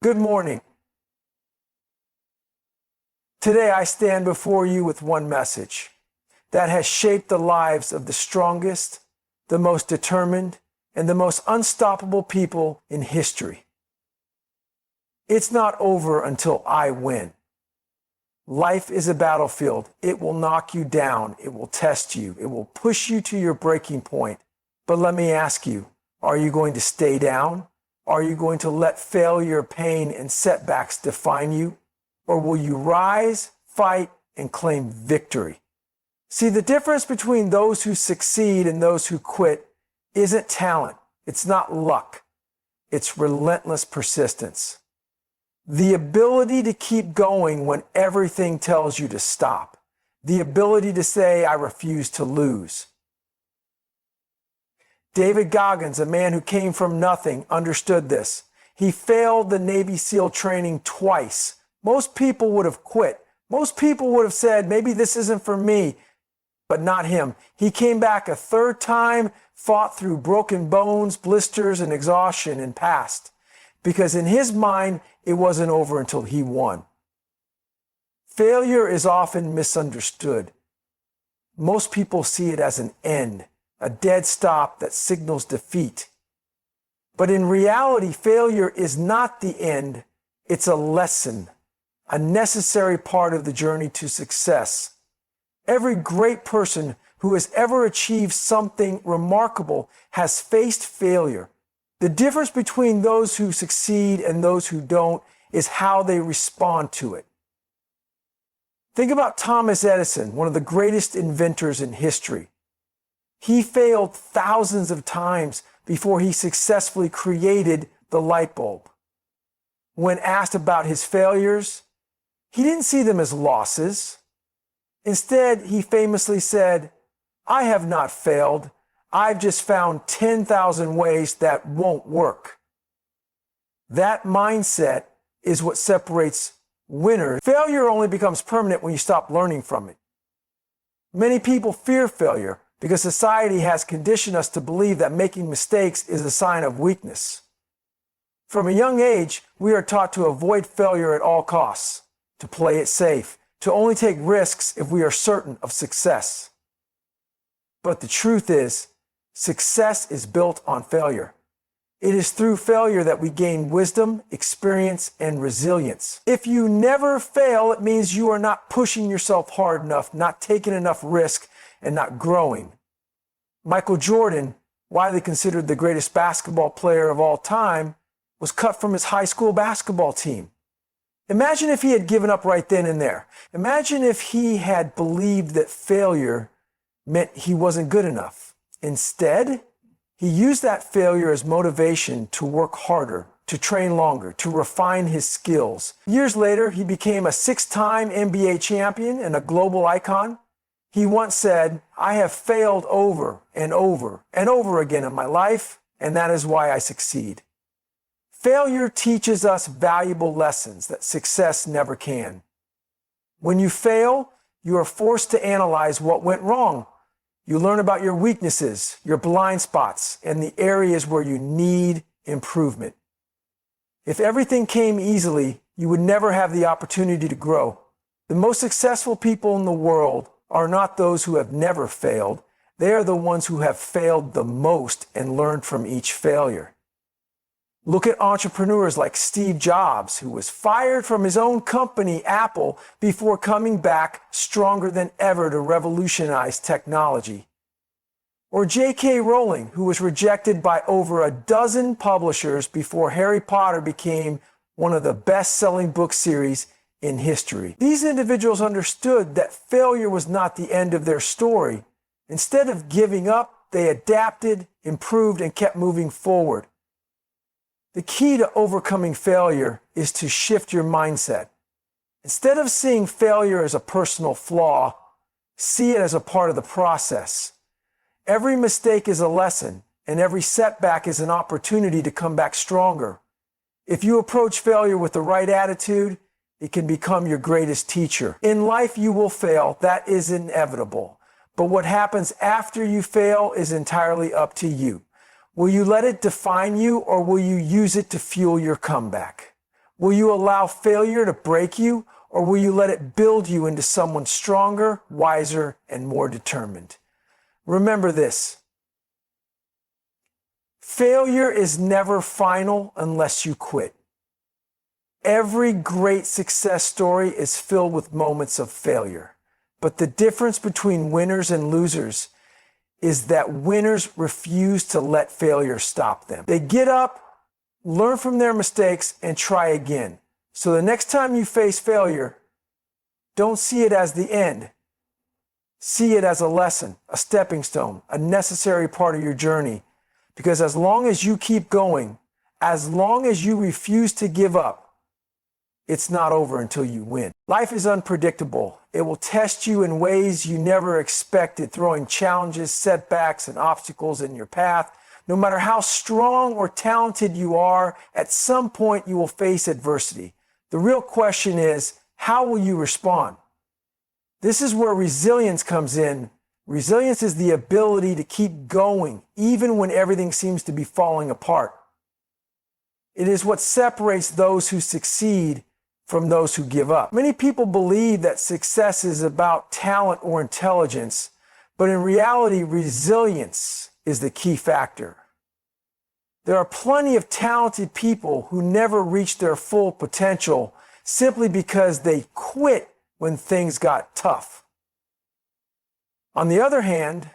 Good morning. Today I stand before you with one message that has shaped the lives of the strongest, the most determined, and the most unstoppable people in history. It's not over until I win. Life is a battlefield. It will knock you down. It will test you. It will push you to your breaking point. But let me ask you, are you going to stay down? Are you going to let failure, pain, and setbacks define you? Or will you rise, fight, and claim victory? See, the difference between those who succeed and those who quit isn't talent. It's not luck. It's relentless persistence. The ability to keep going when everything tells you to stop. The ability to say, I refuse to lose. David Goggins, a man who came from nothing, understood this. He failed the Navy SEAL training twice. Most people would have quit. Most people would have said, maybe this isn't for me, but not him. He came back a third time, fought through broken bones, blisters, and exhaustion, and passed. Because in his mind, it wasn't over until he won. Failure is often misunderstood. Most people see it as an end, a dead stop that signals defeat. But in reality, failure is not the end. It's a lesson, a necessary part of the journey to success. Every great person who has ever achieved something remarkable has faced failure. The difference between those who succeed and those who don't is how they respond to it. Think about Thomas Edison, one of the greatest inventors in history. He failed thousands of times before he successfully created the light bulb. When asked about his failures, he didn't see them as losses. Instead, he famously said, I have not failed. I've just found 10,000 ways that won't work. That mindset is what separates winners. Failure only becomes permanent when you stop learning from it. Many people fear failure because society has conditioned us to believe that making mistakes is a sign of weakness. From a young age, we are taught to avoid failure at all costs, to play it safe, to only take risks if we are certain of success. But the truth is, success is built on failure. It is through failure that we gain wisdom, experience, and resilience. If you never fail, it means you are not pushing yourself hard enough, not taking enough risk, and not growing. Michael Jordan, widely considered the greatest basketball player of all time, was cut from his high school basketball team. Imagine if he had given up right then and there. Imagine if he had believed that failure meant he wasn't good enough. Instead, he used that failure as motivation to work harder, to train longer, to refine his skills. Years later, he became a 6-time NBA champion and a global icon. He once said, I have failed over and over and over again in my life, and that is why I succeed. Failure teaches us valuable lessons that success never can. When you fail, you are forced to analyze what went wrong. You learn about your weaknesses, your blind spots, and the areas where you need improvement. If everything came easily, you would never have the opportunity to grow. The most successful people in the world are not those who have never failed. They are the ones who have failed the most and learned from each failure. Look at entrepreneurs like Steve Jobs, who was fired from his own company, Apple, before coming back stronger than ever to revolutionize technology. Or J.K. Rowling, who was rejected by over a dozen publishers before Harry Potter became one of the best-selling book series in history. These individuals understood that failure was not the end of their story. Instead of giving up, they adapted, improved, and kept moving forward. The key to overcoming failure is to shift your mindset. Instead of seeing failure as a personal flaw, see it as a part of the process. Every mistake is a lesson, and every setback is an opportunity to come back stronger. If you approach failure with the right attitude, it can become your greatest teacher. In life, you will fail. That is inevitable. But what happens after you fail is entirely up to you. Will you let it define you, or will you use it to fuel your comeback? Will you allow failure to break you, or will you let it build you into someone stronger, wiser, and more determined? Remember this: failure is never final unless you quit. Every great success story is filled with moments of failure. But the difference between winners and losers is that winners refuse to let failure stop them. They get up, learn from their mistakes, and try again. So the next time you face failure, don't see it as the end. See it as a lesson, a stepping stone, a necessary part of your journey. Because as long as you keep going, as long as you refuse to give up, it's not over until you win. Life is unpredictable. It will test you in ways you never expected, throwing challenges, setbacks, and obstacles in your path. No matter how strong or talented you are, at some point you will face adversity. The real question is, how will you respond? This is where resilience comes in. Resilience is the ability to keep going, even when everything seems to be falling apart. It is what separates those who succeed from those who give up. Many people believe that success is about talent or intelligence, but in reality, resilience is the key factor. There are plenty of talented people who never reach their full potential simply because they quit when things got tough. On the other hand,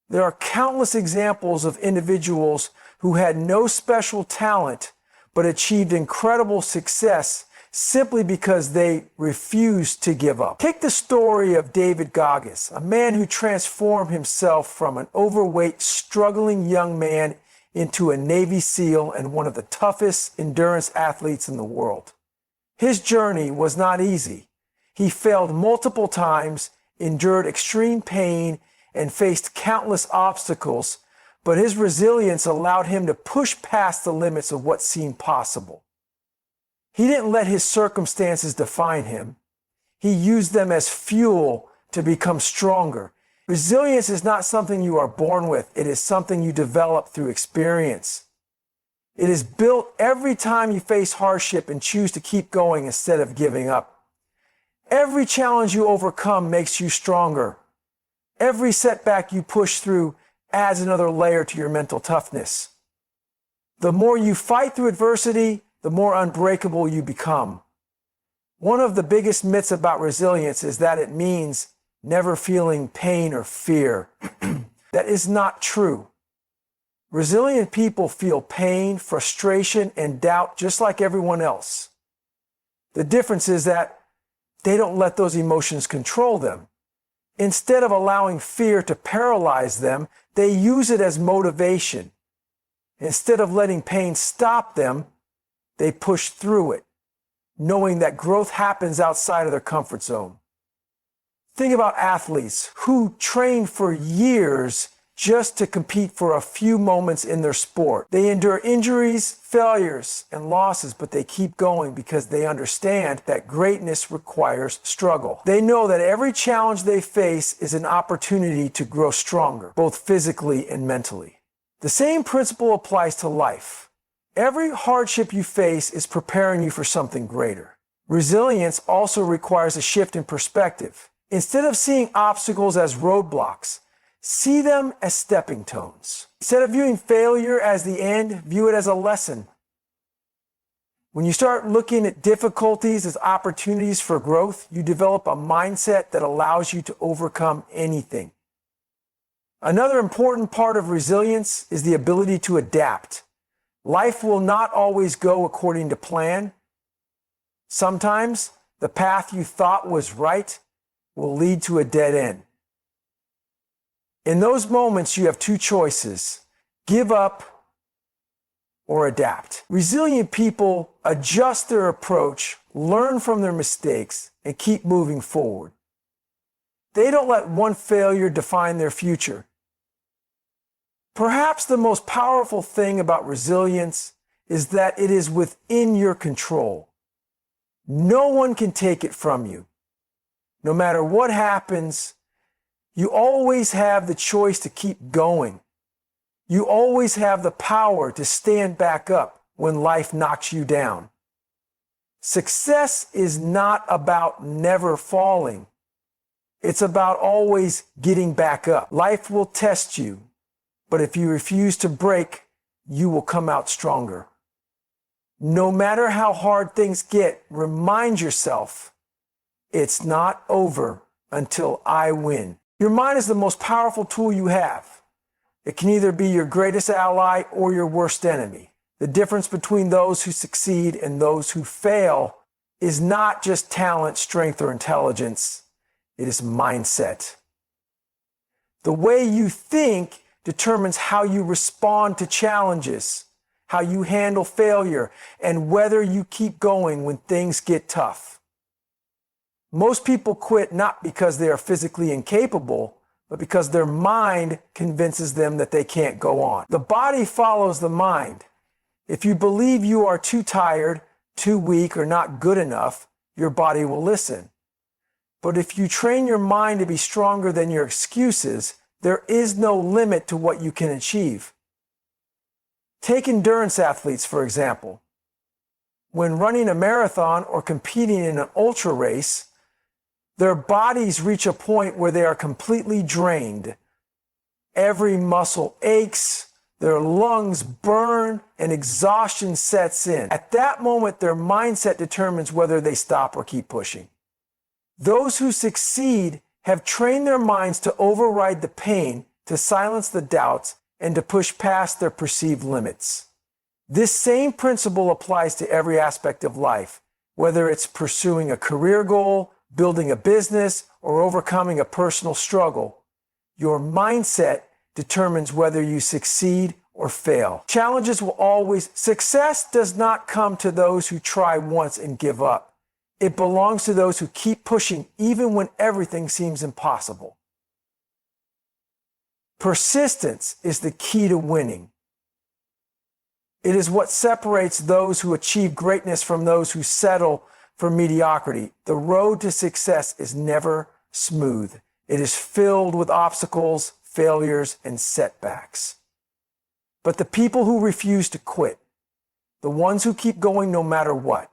there are countless examples of individuals who had no special talent but achieved incredible success simply because they refused to give up. Take the story of David Goggins, a man who transformed himself from an overweight, struggling young man into a Navy SEAL and one of the toughest endurance athletes in the world. His journey was not easy. He failed multiple times, endured extreme pain, and faced countless obstacles, but his resilience allowed him to push past the limits of what seemed possible. He didn't let his circumstances define him. He used them as fuel to become stronger. Resilience is not something you are born with. It is something you develop through experience. It is built every time you face hardship and choose to keep going instead of giving up. Every challenge you overcome makes you stronger. Every setback you push through adds another layer to your mental toughness. The more you fight through adversity, the more unbreakable you become. One of the biggest myths about resilience is that it means never feeling pain or fear. That is not true. Resilient people feel pain, frustration, and doubt just like everyone else. The difference is that they don't let those emotions control them. Instead of allowing fear to paralyze them, they use it as motivation. Instead of letting pain stop them, they push through it, knowing that growth happens outside of their comfort zone. Think about athletes who train for years just to compete for a few moments in their sport. They endure injuries, failures, and losses, but they keep going because they understand that greatness requires struggle. They know that every challenge they face is an opportunity to grow stronger, both physically and mentally. The same principle applies to life. Every hardship you face is preparing you for something greater. Resilience also requires a shift in perspective. Instead of seeing obstacles as roadblocks, see them as stepping stones. Instead of viewing failure as the end, view it as a lesson. When you start looking at difficulties as opportunities for growth, you develop a mindset that allows you to overcome anything. Another important part of resilience is the ability to adapt. Life will not always go according to plan. Sometimes the path you thought was right will lead to a dead end. In those moments, you have two choices: give up or adapt. Resilient people adjust their approach, learn from their mistakes, and keep moving forward. They don't let one failure define their future. Perhaps the most powerful thing about resilience is that it is within your control. No one can take it from you. No matter what happens, you always have the choice to keep going. You always have the power to stand back up when life knocks you down. Success is not about never falling. It's about always getting back up. Life will test you, but if you refuse to break, you will come out stronger. No matter how hard things get, remind yourself, it's not over until I win. Your mind is the most powerful tool you have. It can either be your greatest ally or your worst enemy. The difference between those who succeed and those who fail is not just talent, strength, or intelligence. It is mindset. The way you think determines how you respond to challenges, how you handle failure, and whether you keep going when things get tough. Most people quit not because they are physically incapable, but because their mind convinces them that they can't go on. The body follows the mind. If you believe you are too tired, too weak, or not good enough, your body will listen. But if you train your mind to be stronger than your excuses, there is no limit to what you can achieve. Take endurance athletes, for example. When running a marathon or competing in an ultra race, their bodies reach a point where they are completely drained. Every muscle aches, their lungs burn, and exhaustion sets in. At that moment, their mindset determines whether they stop or keep pushing. Those who succeed have trained their minds to override the pain, to silence the doubts, and to push past their perceived limits. This same principle applies to every aspect of life, whether it's pursuing a career goal, building a business, or overcoming a personal struggle. Your mindset determines whether you succeed or fail. Challenges will always. Success does not come to those who try once and give up. It belongs to those who keep pushing even when everything seems impossible. Persistence is the key to winning. It is what separates those who achieve greatness from those who settle for mediocrity. The road to success is never smooth. It is filled with obstacles, failures, and setbacks. But the people who refuse to quit, the ones who keep going no matter what,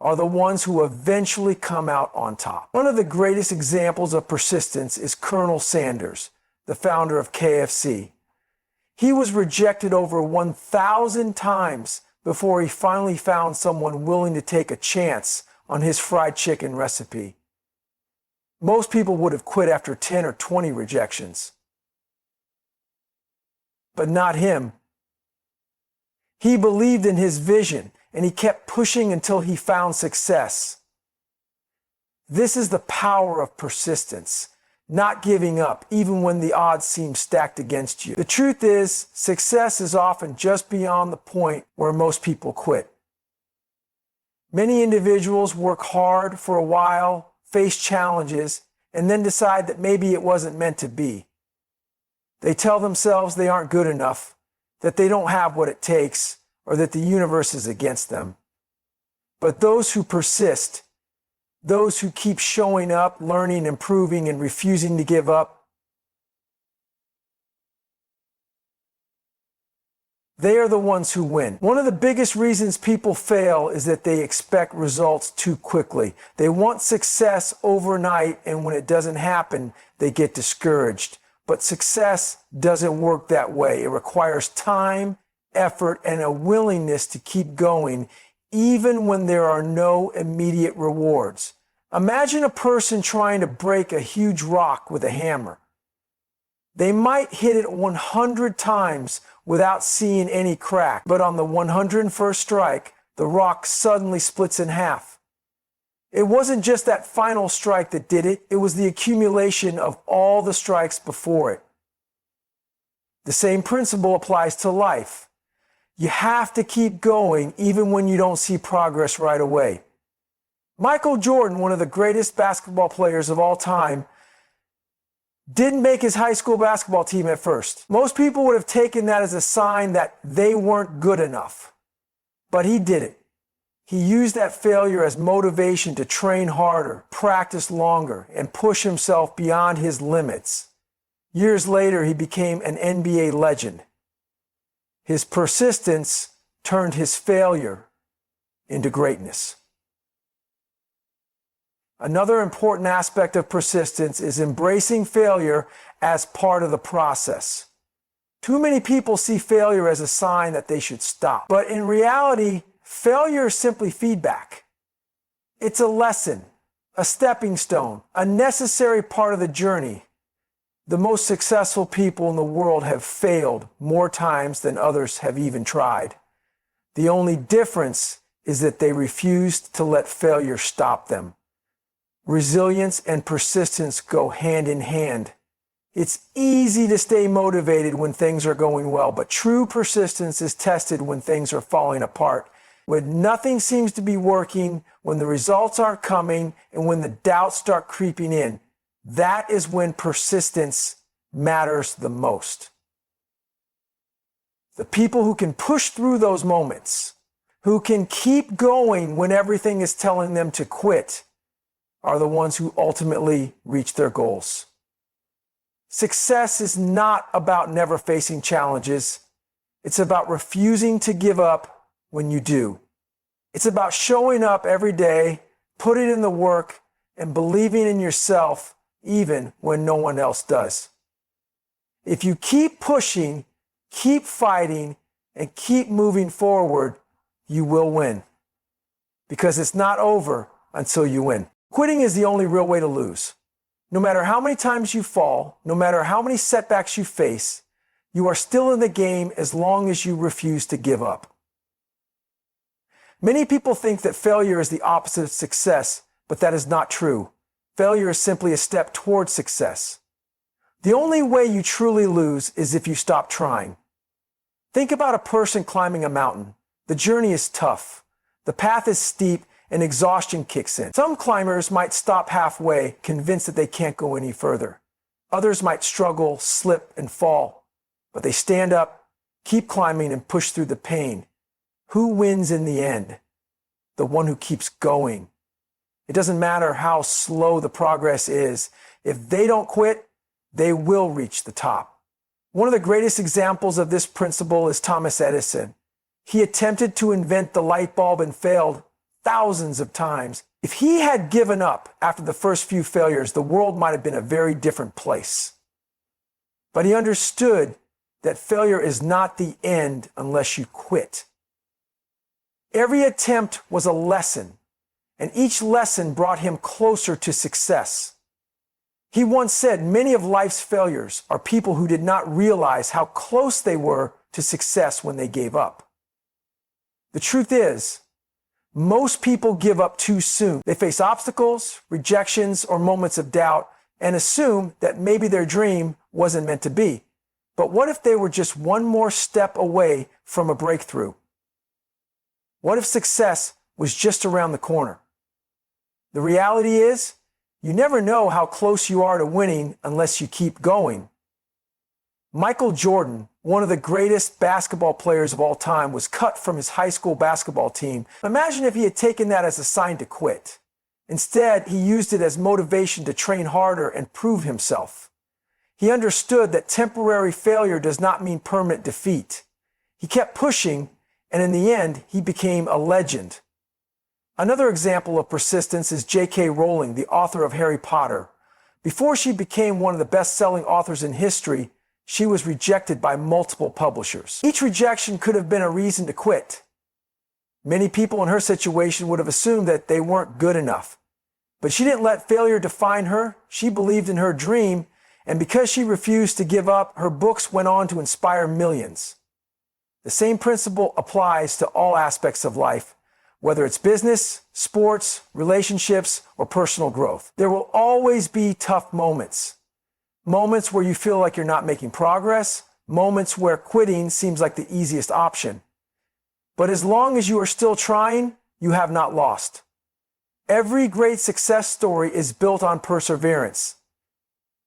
are the ones who eventually come out on top. One of the greatest examples of persistence is Colonel Sanders, the founder of KFC. He was rejected over 1,000 times before he finally found someone willing to take a chance on his fried chicken recipe. Most people would have quit after 10 or 20 rejections. But not him. He believed in his vision, and he kept pushing until he found success. This is the power of persistence, not giving up, even when the odds seem stacked against you. The truth is, success is often just beyond the point where most people quit. Many individuals work hard for a while, face challenges, and then decide that maybe it wasn't meant to be. They tell themselves they aren't good enough, that they don't have what it takes, or that the universe is against them. But those who persist, those who keep showing up, learning, improving, and refusing to give up, they are the ones who win. One of the biggest reasons people fail is that they expect results too quickly. They want success overnight, and when it doesn't happen, they get discouraged. But success doesn't work that way. It requires time, effort, and a willingness to keep going, even when there are no immediate rewards. Imagine a person trying to break a huge rock with a hammer. They might hit it 100 times without seeing any crack, but on the 101st strike, the rock suddenly splits in half. It wasn't just that final strike that did it, it was the accumulation of all the strikes before it. The same principle applies to life. You have to keep going even when you don't see progress right away. Michael Jordan, one of the greatest basketball players of all time, didn't make his high school basketball team at first. Most people would have taken that as a sign that they weren't good enough. But he did it. He used that failure as motivation to train harder, practice longer, and push himself beyond his limits. Years later, he became an NBA legend. His persistence turned his failure into greatness. Another important aspect of persistence is embracing failure as part of the process. Too many people see failure as a sign that they should stop. But in reality, failure is simply feedback. It's a lesson, a stepping stone, a necessary part of the journey. The most successful people in the world have failed more times than others have even tried. The only difference is that they refused to let failure stop them. Resilience and persistence go hand in hand. It's easy to stay motivated when things are going well, but true persistence is tested when things are falling apart, when nothing seems to be working, when the results aren't coming, and when the doubts start creeping in. That is when persistence matters the most. The people who can push through those moments, who can keep going when everything is telling them to quit, are the ones who ultimately reach their goals. Success is not about never facing challenges. It's about refusing to give up when you do. It's about showing up every day, putting in the work, and believing in yourself even when no one else does. If you keep pushing, keep fighting, and keep moving forward, you will win. Because it's not over until you win. Quitting is the only real way to lose. No matter how many times you fall, no matter how many setbacks you face, you are still in the game as long as you refuse to give up. Many people think that failure is the opposite of success, but that is not true. Failure is simply a step towards success. The only way you truly lose is if you stop trying. Think about a person climbing a mountain. The journey is tough. The path is steep and exhaustion kicks in. Some climbers might stop halfway, convinced that they can't go any further. Others might struggle, slip, and fall. But they stand up, keep climbing, and push through the pain. Who wins in the end? The one who keeps going. It doesn't matter how slow the progress is. If they don't quit, they will reach the top. One of the greatest examples of this principle is Thomas Edison. He attempted to invent the light bulb and failed thousands of times. If he had given up after the first few failures, the world might have been a very different place. But he understood that failure is not the end unless you quit. Every attempt was a lesson, and each lesson brought him closer to success. He once said, many of life's failures are people who did not realize how close they were to success when they gave up. The truth is, most people give up too soon. They face obstacles, rejections, or moments of doubt and assume that maybe their dream wasn't meant to be. But what if they were just one more step away from a breakthrough? What if success was just around the corner? The reality is, you never know how close you are to winning unless you keep going. Michael Jordan, one of the greatest basketball players of all time, was cut from his high school basketball team. Imagine if he had taken that as a sign to quit. Instead, he used it as motivation to train harder and prove himself. He understood that temporary failure does not mean permanent defeat. He kept pushing, and in the end, he became a legend. Another example of persistence is J.K. Rowling, the author of Harry Potter. Before she became one of the best-selling authors in history, she was rejected by multiple publishers. Each rejection could have been a reason to quit. Many people in her situation would have assumed that they weren't good enough. But she didn't let failure define her. She believed in her dream, and because she refused to give up, her books went on to inspire millions. The same principle applies to all aspects of life, whether it's business, sports, relationships, or personal growth. There will always be tough moments. Moments where you feel like you're not making progress, moments where quitting seems like the easiest option. But as long as you are still trying, you have not lost. Every great success story is built on perseverance.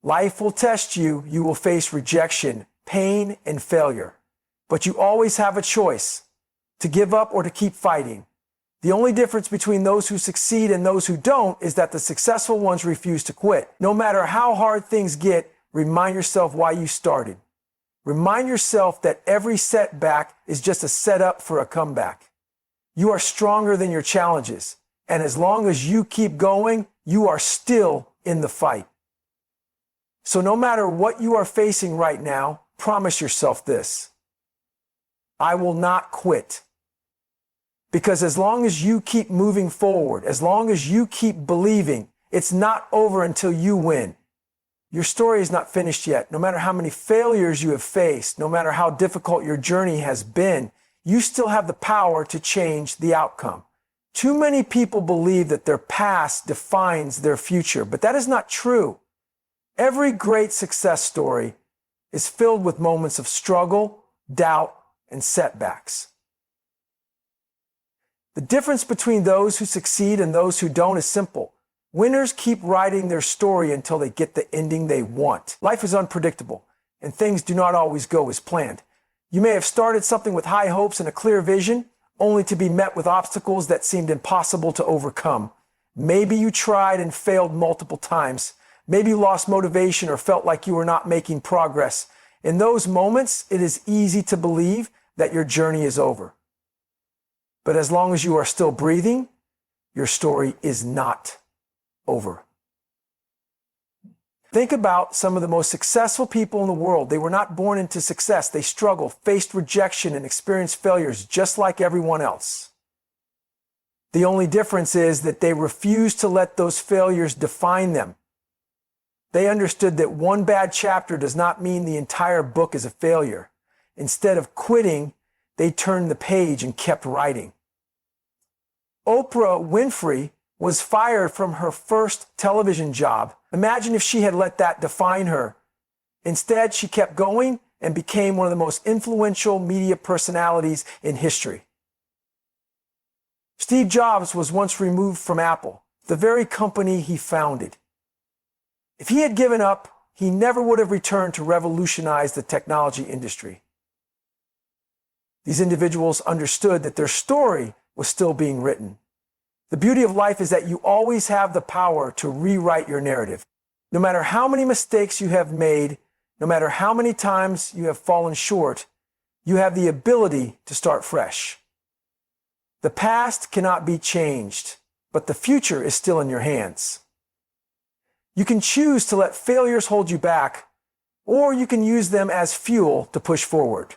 Life will test you. You will face rejection, pain, and failure. But you always have a choice to give up or to keep fighting. The only difference between those who succeed and those who don't is that the successful ones refuse to quit. No matter how hard things get, remind yourself why you started. Remind yourself that every setback is just a setup for a comeback. You are stronger than your challenges. And as long as you keep going, you are still in the fight. So no matter what you are facing right now, promise yourself this: I will not quit. Because as long as you keep moving forward, as long as you keep believing, it's not over until you win. Your story is not finished yet. No matter how many failures you have faced, no matter how difficult your journey has been, you still have the power to change the outcome. Too many people believe that their past defines their future, but that is not true. Every great success story is filled with moments of struggle, doubt, and setbacks. The difference between those who succeed and those who don't is simple. Winners keep writing their story until they get the ending they want. Life is unpredictable, and things do not always go as planned. You may have started something with high hopes and a clear vision, only to be met with obstacles that seemed impossible to overcome. Maybe you tried and failed multiple times. Maybe you lost motivation or felt like you were not making progress. In those moments, it is easy to believe that your journey is over. But as long as you are still breathing, your story is not over. Think about some of the most successful people in the world. They were not born into success. They struggled, faced rejection, and experienced failures just like everyone else. The only difference is that they refused to let those failures define them. They understood that one bad chapter does not mean the entire book is a failure. Instead of quitting, they turned the page and kept writing. Oprah Winfrey was fired from her first television job. Imagine if she had let that define her. Instead, she kept going and became one of the most influential media personalities in history. Steve Jobs was once removed from Apple, the very company he founded. If he had given up, he never would have returned to revolutionize the technology industry. These individuals understood that their story was still being written. The beauty of life is that you always have the power to rewrite your narrative. No matter how many mistakes you have made, no matter how many times you have fallen short, you have the ability to start fresh. The past cannot be changed, but the future is still in your hands. You can choose to let failures hold you back, or you can use them as fuel to push forward.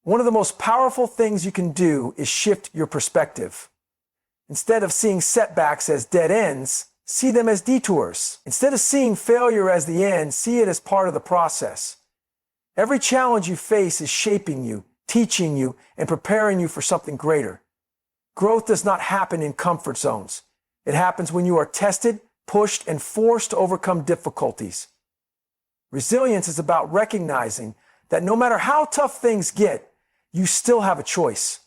One of the most powerful things you can do is shift your perspective. Instead of seeing setbacks as dead ends, see them as detours. Instead of seeing failure as the end, see it as part of the process. Every challenge you face is shaping you, teaching you, and preparing you for something greater. Growth does not happen in comfort zones. It happens when you are tested, pushed, and forced to overcome difficulties. Resilience is about recognizing that no matter how tough things get, you still have a choice.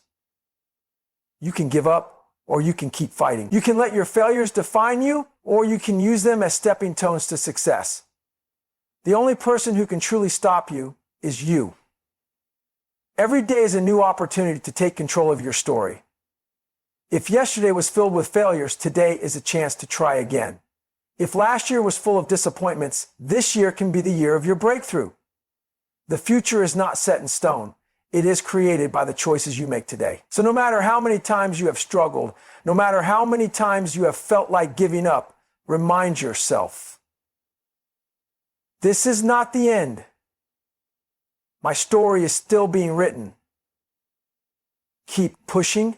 You can give up, or you can keep fighting. You can let your failures define you, or you can use them as stepping stones to success. The only person who can truly stop you is you. Every day is a new opportunity to take control of your story. If yesterday was filled with failures, today is a chance to try again. If last year was full of disappointments, this year can be the year of your breakthrough. The future is not set in stone. It is created by the choices you make today. So no matter how many times you have struggled, no matter how many times you have felt like giving up, remind yourself, this is not the end. My story is still being written. Keep pushing,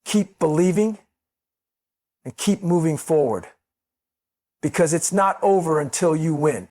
keep believing, and keep moving forward, because it's not over until you win.